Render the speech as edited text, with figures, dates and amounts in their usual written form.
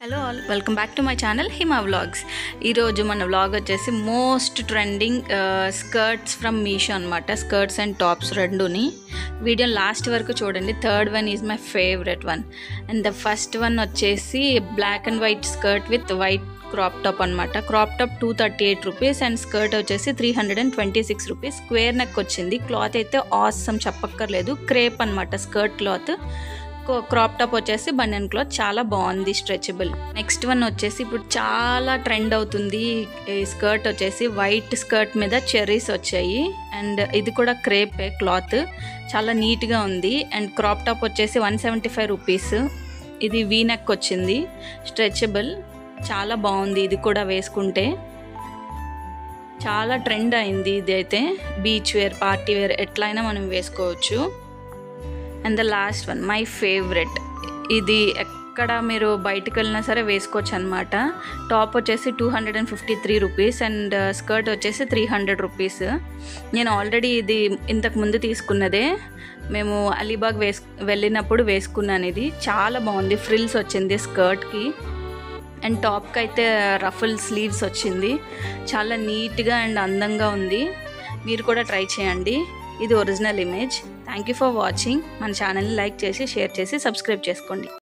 Hello all, welcome back to my channel Hima vlogs. ఈరోజు మన vlog వచ్చేసి most trending skirts from Meesho అనమాట. Skirts and tops రెండుని video last వరకు చూడండి. Third one is my favourite one. And the first one వచ్చేసి black and white skirt with white crop top అనమాట. Crop top 238 rupees and skirt వచ్చేసి 326 rupees. Square neck వచ్చింది. Cloth అయితే awesome, చెప్పక్కర్లేదు. Crepe అనమాట skirt cloth. Crop top వచ్చేసి బనియన్ cloth, చాలా బాగుంది, స్ట్రెచబుల్. నెక్స్ట్ వన్ వచ్చేసి ఇప్పుడు చాలా ట్రెండ్ అవుతుంది ఈ స్కర్ట్ వచ్చేసి వైట్ స్కర్ట్ మీద చెర్రీస్ వచ్చాయి. అండ్ ఇది కూడా క్రేప్ క్లాత్, చాలా నీట్గా ఉంది. అండ్ క్రాప్ టాప్ వచ్చేసి 175 రూపీస్. ఇది వీ నెక్ వచ్చింది, స్ట్రెచబుల్, చాలా బాగుంది. ఇది కూడా వేసుకుంటే చాలా ట్రెండ్ అయింది. ఇది అయితే బీచ్ వేర్, పార్టీ వేర్ ఎట్లయినా మనం వేసుకోవచ్చు. And the last one my favourite. ఇది ఎక్కడ మీరు బయటకు వెళ్ళినా సరే వేసుకోవచ్చు అనమాట. టాప్ వచ్చేసి 253 రూపీస్ అండ్ స్కర్ట్ వచ్చేసి 300 రూపీస్. నేను ఆల్రెడీ ఇది ఇంతకు ముందు తీసుకున్నదే, మేము అలీబాగ్ వెళ్ళినప్పుడు వేసుకున్నాను. ఇది చాలా బాగుంది. ఫ్రిల్స్ వచ్చింది స్కర్ట్కి అండ్ టాప్కి అయితే రఫుల్ స్లీవ్స్ వచ్చింది. చాలా నీట్గా అండ్ అందంగా ఉంది. మీరు కూడా ట్రై చేయండి. ఇది original image. Thank you for watching. మన ఛానల్ని లైక్ చేసి, షేర్ చేసి, సబ్స్క్రైబ్ చేసుకోండి.